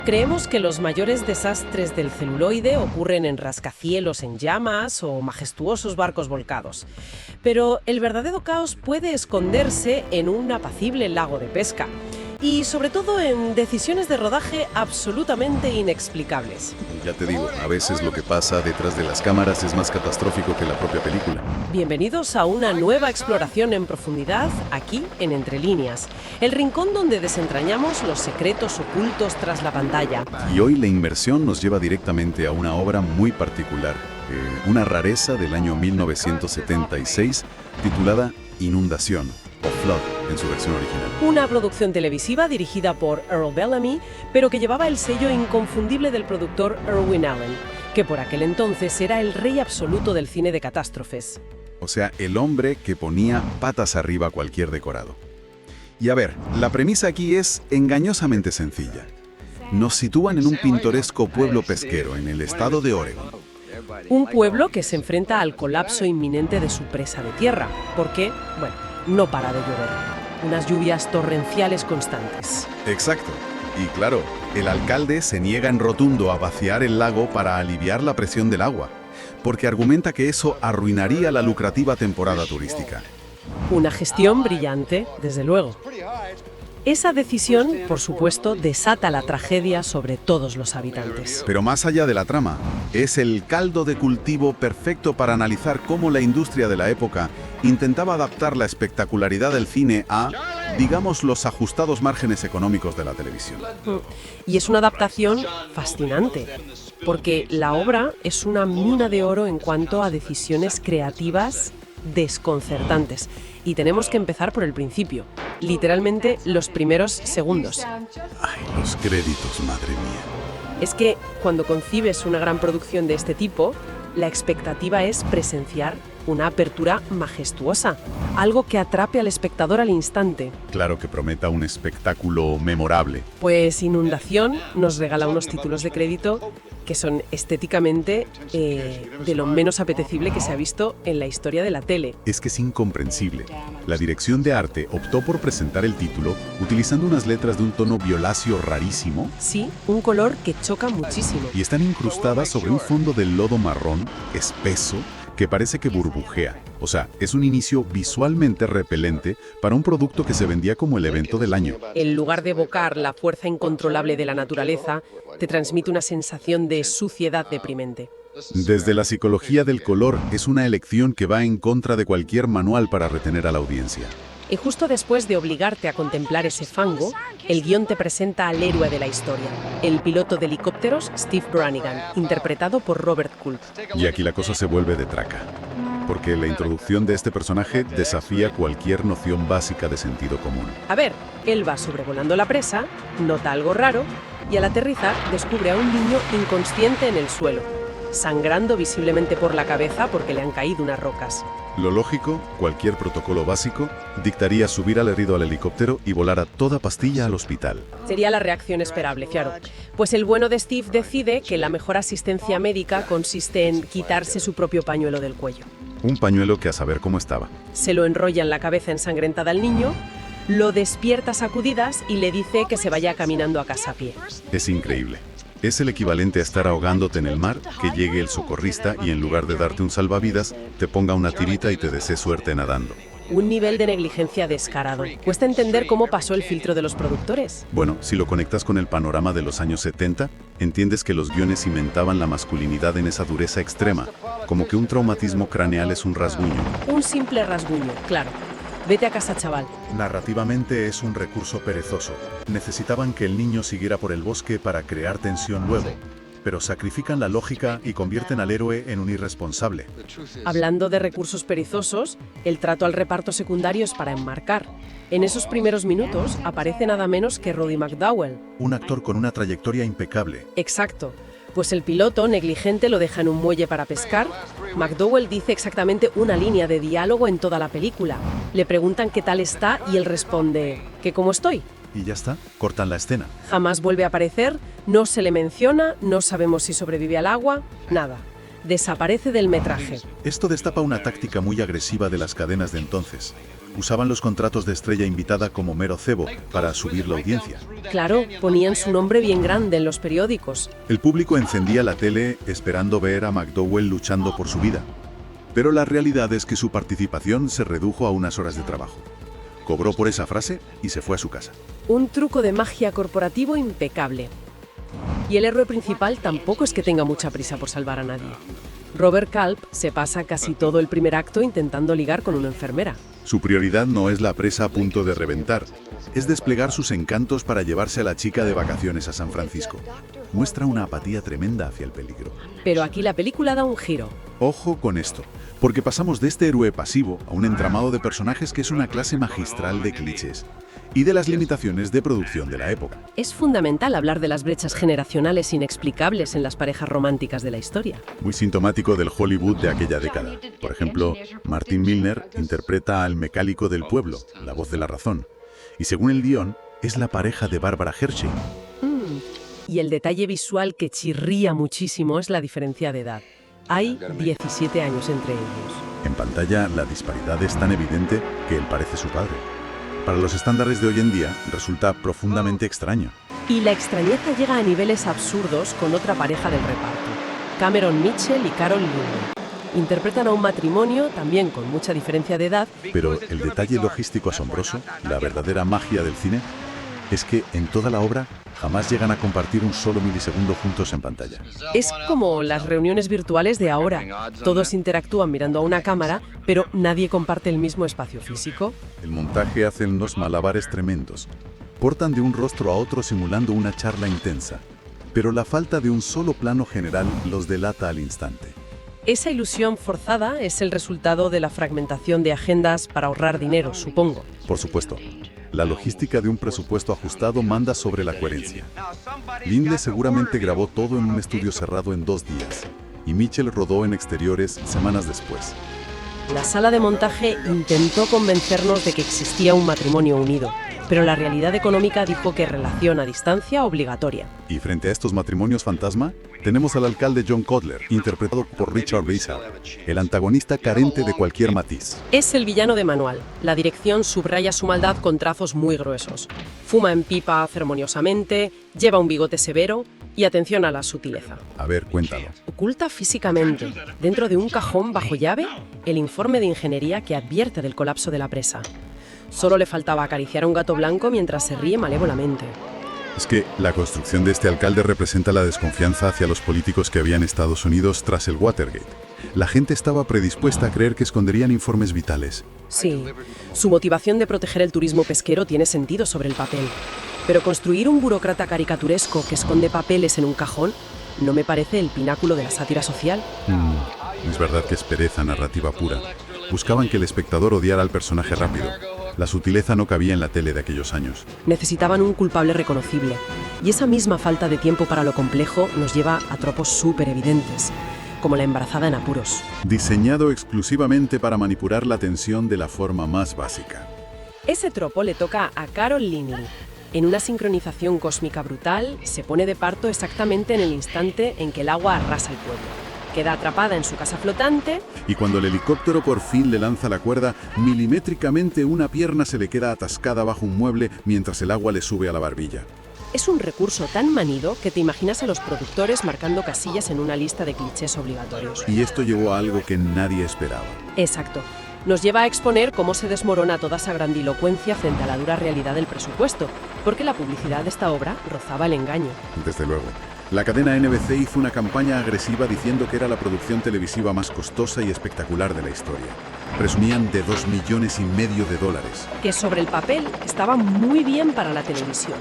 Creemos que los mayores desastres del celuloide ocurren en rascacielos en llamas o majestuosos barcos volcados. Pero el verdadero caos puede esconderse en un apacible lago de pesca. Y sobre todo en decisiones de rodaje absolutamente inexplicables. Ya te digo, a veces lo que pasa detrás de las cámaras es más catastrófico que la propia película. Bienvenidos a una nueva exploración en profundidad, aquí en Entre Líneas, el rincón donde desentrañamos los secretos ocultos tras la pantalla. Y hoy la inmersión nos lleva directamente a una obra muy particular, una rareza del año 1976, titulada Inundación, o Flood en su versión original. Una producción televisiva dirigida por Earl Bellamy, pero que llevaba el sello inconfundible del productor Irwin Allen, que por aquel entonces era el rey absoluto del cine de catástrofes. O sea, el hombre que ponía patas arriba cualquier decorado. Y a ver, la premisa aquí es engañosamente sencilla. Nos sitúan en un pintoresco pueblo pesquero en el estado de Oregon. Un pueblo que se enfrenta al colapso inminente de su presa de tierra, porque, bueno, no para de llover. Unas lluvias torrenciales constantes. Exacto. Y claro, el alcalde se niega en rotundo a vaciar el lago para aliviar la presión del agua, porque argumenta que eso arruinaría la lucrativa temporada turística. Una gestión brillante, desde luego. Esa decisión, por supuesto, desata la tragedia sobre todos los habitantes. Pero más allá de la trama, es el caldo de cultivo perfecto para analizar cómo la industria de la época intentaba adaptar la espectacularidad del cine a, digamos, los ajustados márgenes económicos de la televisión. Y es una adaptación fascinante, porque la obra es una mina de oro en cuanto a decisiones creativas desconcertantes. Y tenemos que empezar por el principio, literalmente los primeros segundos. Ay, los créditos, madre mía. Es que cuando concibes una gran producción de este tipo, la expectativa es presenciar una apertura majestuosa, algo que atrape al espectador al instante. Claro que prometa un espectáculo memorable. Pues Inundación nos regala unos títulos de crédito que son estéticamente de lo menos apetecible que se ha visto en la historia de la tele. Es que es incomprensible. La dirección de arte optó por presentar el título utilizando unas letras de un tono violáceo rarísimo. Sí, un color que choca muchísimo. Y están incrustadas sobre un fondo de lodo marrón, espeso, que parece que burbujea. O sea, es un inicio visualmente repelente para un producto que se vendía como el evento del año. En lugar de evocar la fuerza incontrolable de la naturaleza, te transmite una sensación de suciedad deprimente. Desde la psicología del color, es una elección que va en contra de cualquier manual para retener a la audiencia. Y justo después de obligarte a contemplar ese fango, el guión te presenta al héroe de la historia, el piloto de helicópteros Steve Branigan, interpretado por Robert Culp. Y aquí la cosa se vuelve de traca, porque la introducción de este personaje desafía cualquier noción básica de sentido común. A ver, él va sobrevolando la presa, nota algo raro, y al aterrizar descubre a un niño inconsciente en el suelo, sangrando visiblemente por la cabeza porque le han caído unas rocas. Lo lógico, cualquier protocolo básico, dictaría subir al herido al helicóptero y volar a toda pastilla al hospital. Sería la reacción esperable, claro. Pues el bueno de Steve decide que la mejor asistencia médica consiste en quitarse su propio pañuelo del cuello. Un pañuelo que a saber cómo estaba. Se lo enrolla en la cabeza ensangrentada al niño, lo despierta a sacudidas y le dice que se vaya caminando a casa a pie. Es increíble. Es el equivalente a estar ahogándote en el mar, que llegue el socorrista y en lugar de darte un salvavidas, te ponga una tirita y te desee suerte nadando. Un nivel de negligencia descarado. Cuesta entender cómo pasó el filtro de los productores. Bueno, si lo conectas con el panorama de los años 70, entiendes que los guiones cimentaban la masculinidad en esa dureza extrema, como que un traumatismo craneal es un rasguño. Un simple rasguño, claro. Vete a casa, chaval. Narrativamente es un recurso perezoso. Necesitaban que el niño siguiera por el bosque para crear tensión luego, pero sacrifican la lógica y convierten al héroe en un irresponsable. Hablando de recursos perezosos, el trato al reparto secundario es para enmarcar. En esos primeros minutos aparece nada menos que Roddy McDowall. Un actor con una trayectoria impecable. Exacto. Pues el piloto, negligente, lo deja en un muelle para pescar. McDowell dice exactamente una línea de diálogo en toda la película. Le preguntan qué tal está y él responde, ¿que cómo estoy? Y ya está, cortan la escena. Jamás vuelve a aparecer, no se le menciona, no sabemos si sobrevive al agua, nada. Desaparece del metraje. Esto destapa una táctica muy agresiva de las cadenas de entonces. Usaban los contratos de estrella invitada como mero cebo para subir la audiencia. Claro, ponían su nombre bien grande en los periódicos. El público encendía la tele esperando ver a McDowell luchando por su vida. Pero la realidad es que su participación se redujo a unas horas de trabajo. Cobró por esa frase y se fue a su casa. Un truco de magia corporativo impecable. Y el héroe principal tampoco es que tenga mucha prisa por salvar a nadie. Robert Culp se pasa casi todo el primer acto intentando ligar con una enfermera. Su prioridad no es la presa a punto de reventar, es desplegar sus encantos para llevarse a la chica de vacaciones a San Francisco. Muestra una apatía tremenda hacia el peligro. Pero aquí la película da un giro. Ojo con esto, porque pasamos de este héroe pasivo a un entramado de personajes que es una clase magistral de clichés y de las limitaciones de producción de la época. Es fundamental hablar de las brechas generacionales inexplicables en las parejas románticas de la historia. Muy sintomático del Hollywood de aquella década. Por ejemplo, Martin Milner interpreta al mecánico del pueblo, la voz de la razón. Y según el guión, es la pareja de Barbara Hershey. Y el detalle visual que chirría muchísimo es la diferencia de edad. Hay 17 años entre ellos. En pantalla, la disparidad es tan evidente que él parece su padre. Para los estándares de hoy en día, resulta profundamente extraño. Y la extrañeza llega a niveles absurdos con otra pareja del reparto, Cameron Mitchell y Carol Leonard. Interpretan a un matrimonio, también con mucha diferencia de edad. Pero el detalle logístico asombroso, la verdadera magia del cine, es que en toda la obra jamás llegan a compartir un solo milisegundo juntos en pantalla. Es como las reuniones virtuales de ahora. Todos interactúan mirando a una cámara, pero nadie comparte el mismo espacio físico. El montaje hace unos malabares tremendos. Portan de un rostro a otro simulando una charla intensa, pero la falta de un solo plano general los delata al instante. Esa ilusión forzada es el resultado de la fragmentación de agendas para ahorrar dinero, supongo. Por supuesto. La logística de un presupuesto ajustado manda sobre la coherencia. Lindley seguramente grabó todo en un estudio cerrado en 2 días, y Mitchell rodó en exteriores semanas después. La sala de montaje intentó convencernos de que existía un matrimonio unido, pero la realidad económica dijo que relación a distancia obligatoria. Y frente a estos matrimonios fantasma, tenemos al alcalde John Cutler, interpretado por Richard Bessar, el antagonista carente de cualquier matiz. Es el villano de manual. La dirección subraya su maldad con trazos muy gruesos. Fuma en pipa ceremoniosamente, lleva un bigote severo y atención a la sutileza. A ver, cuéntalo. Oculta físicamente, dentro de un cajón bajo llave, el informe de ingeniería que advierte del colapso de la presa. Solo le faltaba acariciar a un gato blanco mientras se ríe malévolamente. Es que la construcción de este alcalde representa la desconfianza hacia los políticos que había en Estados Unidos tras el Watergate. La gente estaba predispuesta a creer que esconderían informes vitales. Sí, su motivación de proteger el turismo pesquero tiene sentido sobre el papel. Pero construir un burócrata caricaturesco que esconde papeles en un cajón no me parece el pináculo de la sátira social. Es verdad que es pereza narrativa pura. Buscaban que el espectador odiara al personaje rápido. La sutileza no cabía en la tele de aquellos años. Necesitaban un culpable reconocible. Y esa misma falta de tiempo para lo complejo nos lleva a tropos súper evidentes, como la embarazada en apuros. Diseñado exclusivamente para manipular la tensión de la forma más básica. Ese tropo le toca a Carol Leonard. En una sincronización cósmica brutal, se pone de parto exactamente en el instante en que el agua arrasa el pueblo. Queda atrapada en su casa flotante. Y cuando el helicóptero por fin le lanza la cuerda, milimétricamente una pierna se le queda atascada bajo un mueble mientras el agua le sube a la barbilla. Es un recurso tan manido que te imaginas a los productores marcando casillas en una lista de clichés obligatorios. Y esto llevó a algo que nadie esperaba. Exacto. Nos lleva a exponer cómo se desmorona toda esa grandilocuencia frente a la dura realidad del presupuesto, porque la publicidad de esta obra rozaba el engaño. Desde luego. La cadena NBC hizo una campaña agresiva diciendo que era la producción televisiva más costosa y espectacular de la historia. Presumían de $2,5 millones de dólares. Que sobre el papel estaba muy bien para la televisión,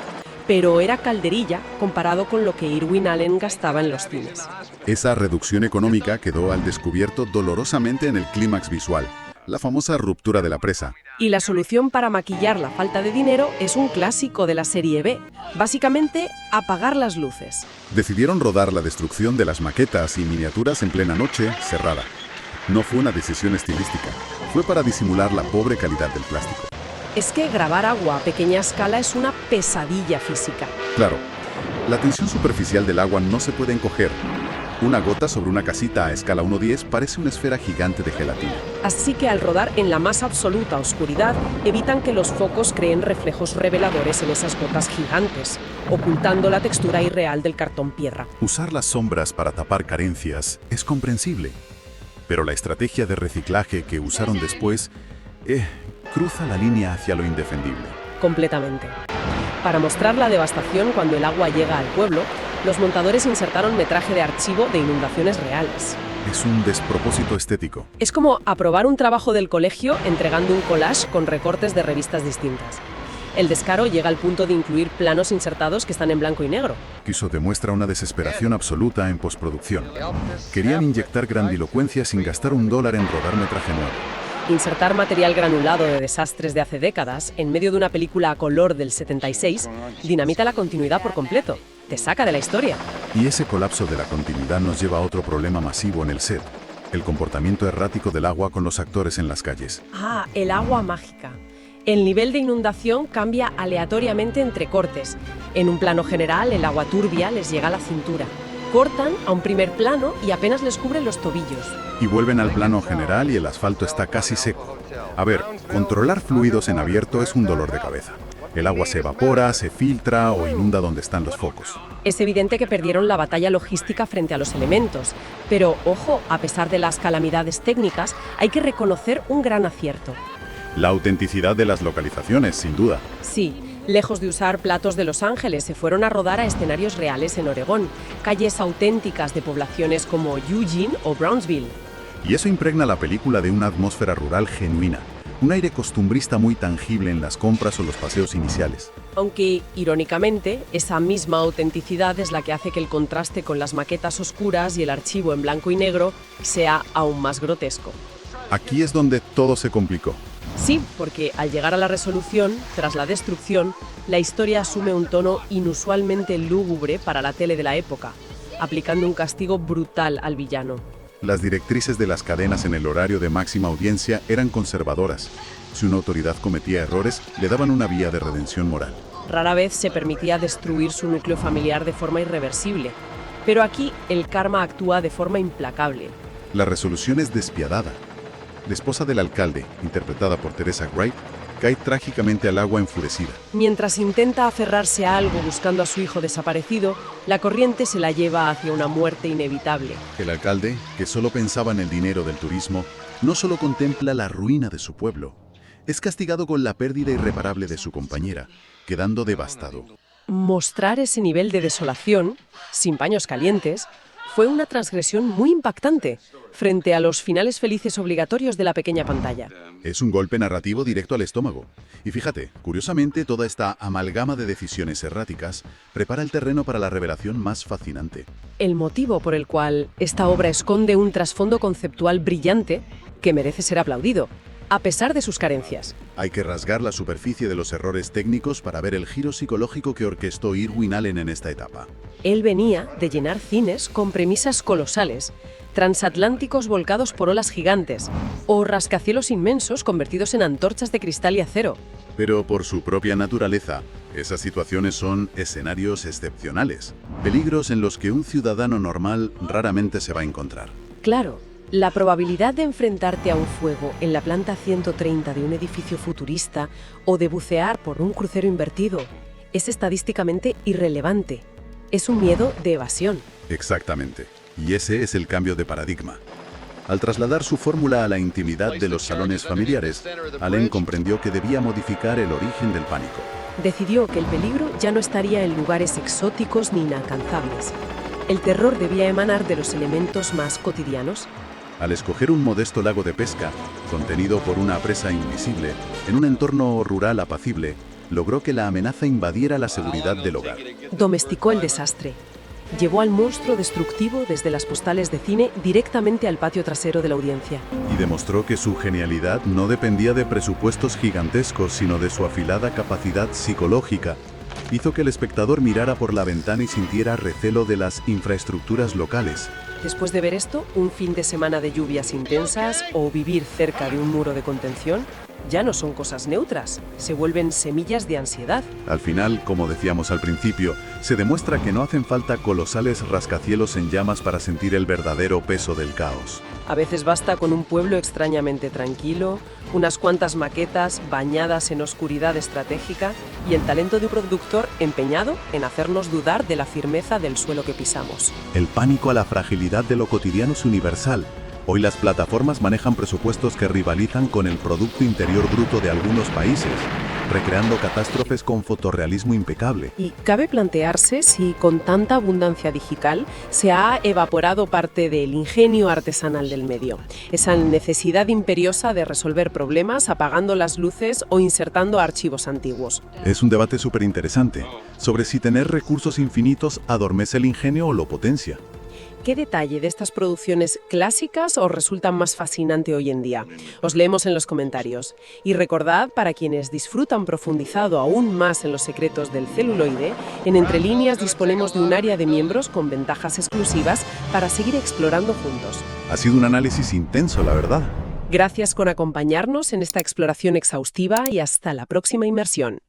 pero era calderilla comparado con lo que Irwin Allen gastaba en los cines. Esa reducción económica quedó al descubierto dolorosamente en el clímax visual, la famosa ruptura de la presa. Y la solución para maquillar la falta de dinero es un clásico de la serie B. Básicamente, apagar las luces. Decidieron rodar la destrucción de las maquetas y miniaturas en plena noche cerrada. No fue una decisión estilística, fue para disimular la pobre calidad del plástico. Es que grabar agua a pequeña escala es una pesadilla física. Claro, la tensión superficial del agua no se puede encoger. Una gota sobre una casita a escala 1:10 parece una esfera gigante de gelatina. Así que al rodar en la más absoluta oscuridad, evitan que los focos creen reflejos reveladores en esas gotas gigantes, ocultando la textura irreal del cartón piedra. Usar las sombras para tapar carencias es comprensible, pero la estrategia de reciclaje que usaron después cruza la línea hacia lo indefendible. Completamente. Para mostrar la devastación cuando el agua llega al pueblo, los montadores insertaron metraje de archivo de inundaciones reales. Es un despropósito estético. Es como aprobar un trabajo del colegio entregando un collage con recortes de revistas distintas. El descaro llega al punto de incluir planos insertados que están en blanco y negro. Eso demuestra una desesperación absoluta en postproducción. Querían inyectar grandilocuencia sin gastar $1 en rodar metraje nuevo. Insertar material granulado de desastres de hace décadas en medio de una película a color del 76 dinamita la continuidad por completo. Te saca de la historia. Y ese colapso de la continuidad nos lleva a otro problema masivo en el set: el comportamiento errático del agua con los actores en las calles. El agua mágica. El nivel de inundación cambia aleatoriamente entre cortes. En un plano general, el agua turbia les llega a la cintura. Cortan a un primer plano y apenas les cubre los tobillos. Y vuelven al plano general y el asfalto está casi seco. A ver, controlar fluidos en abierto es un dolor de cabeza. El agua se evapora, se filtra o inunda donde están los focos. Es evidente que perdieron la batalla logística frente a los elementos. Pero, ojo, a pesar de las calamidades técnicas, hay que reconocer un gran acierto. La autenticidad de las localizaciones, sin duda. Sí, lejos de usar platos de Los Ángeles, se fueron a rodar a escenarios reales en Oregón, calles auténticas de poblaciones como Eugene o Brownsville. Y eso impregna la película de una atmósfera rural genuina, un aire costumbrista muy tangible en las compras o los paseos iniciales. Aunque, irónicamente, esa misma autenticidad es la que hace que el contraste con las maquetas oscuras y el archivo en blanco y negro sea aún más grotesco. Aquí es donde todo se complicó. Sí, porque al llegar a la resolución, tras la destrucción, la historia asume un tono inusualmente lúgubre para la tele de la época, aplicando un castigo brutal al villano. Las directrices de las cadenas en el horario de máxima audiencia eran conservadoras. Si una autoridad cometía errores, le daban una vía de redención moral. Rara vez se permitía destruir su núcleo familiar de forma irreversible, pero aquí el karma actúa de forma implacable. La resolución es despiadada. La esposa del alcalde, interpretada por Teresa Wright, cae trágicamente al agua enfurecida. Mientras intenta aferrarse a algo buscando a su hijo desaparecido, la corriente se la lleva hacia una muerte inevitable. El alcalde, que solo pensaba en el dinero del turismo, no solo contempla la ruina de su pueblo, es castigado con la pérdida irreparable de su compañera, quedando devastado. Mostrar ese nivel de desolación, sin paños calientes, fue una transgresión muy impactante frente a los finales felices obligatorios de la pequeña pantalla. Es un golpe narrativo directo al estómago. Y fíjate, curiosamente, toda esta amalgama de decisiones erráticas prepara el terreno para la revelación más fascinante. El motivo por el cual esta obra esconde un trasfondo conceptual brillante que merece ser aplaudido, a pesar de sus carencias. Hay que rasgar la superficie de los errores técnicos para ver el giro psicológico que orquestó Irwin Allen en esta etapa. Él venía de llenar cines con premisas colosales, transatlánticos volcados por olas gigantes o rascacielos inmensos convertidos en antorchas de cristal y acero. Pero por su propia naturaleza, esas situaciones son escenarios excepcionales, peligros en los que un ciudadano normal raramente se va a encontrar. Claro, la probabilidad de enfrentarte a un fuego en la planta 130 de un edificio futurista o de bucear por un crucero invertido es estadísticamente irrelevante. Es un miedo de evasión. Exactamente. Y ese es el cambio de paradigma. Al trasladar su fórmula a la intimidad de los salones familiares, Allen comprendió que debía modificar el origen del pánico. Decidió que el peligro ya no estaría en lugares exóticos ni inalcanzables. El terror debía emanar de los elementos más cotidianos. Al escoger un modesto lago de pesca, contenido por una presa invisible, en un entorno rural apacible, logró que la amenaza invadiera la seguridad del hogar. Domesticó el desastre. Llevó al monstruo destructivo desde las postales de cine directamente al patio trasero de la audiencia. Y demostró que su genialidad no dependía de presupuestos gigantescos, sino de su afilada capacidad psicológica. Hizo que el espectador mirara por la ventana y sintiera recelo de las infraestructuras locales. Después de ver esto, un fin de semana de lluvias intensas o vivir cerca de un muro de contención, ya no son cosas neutras, se vuelven semillas de ansiedad. Al final, como decíamos al principio, se demuestra que no hacen falta colosales rascacielos en llamas para sentir el verdadero peso del caos. A veces basta con un pueblo extrañamente tranquilo, unas cuantas maquetas bañadas en oscuridad estratégica y el talento de un productor empeñado en hacernos dudar de la firmeza del suelo que pisamos. El pánico a la fragilidad de lo cotidiano es universal. Hoy las plataformas manejan presupuestos que rivalizan con el Producto Interior Bruto de algunos países, recreando catástrofes con fotorrealismo impecable. Y cabe plantearse si con tanta abundancia digital se ha evaporado parte del ingenio artesanal del medio, esa necesidad imperiosa de resolver problemas apagando las luces o insertando archivos antiguos. Es un debate súper interesante sobre si tener recursos infinitos adormece el ingenio o lo potencia. ¿Qué detalle de estas producciones clásicas os resulta más fascinante hoy en día? Os leemos en los comentarios. Y recordad, para quienes disfrutan profundizado aún más en los secretos del celuloide, en Entre Líneas disponemos de un área de miembros con ventajas exclusivas para seguir explorando juntos. Ha sido un análisis intenso, la verdad. Gracias por acompañarnos en esta exploración exhaustiva y hasta la próxima inmersión.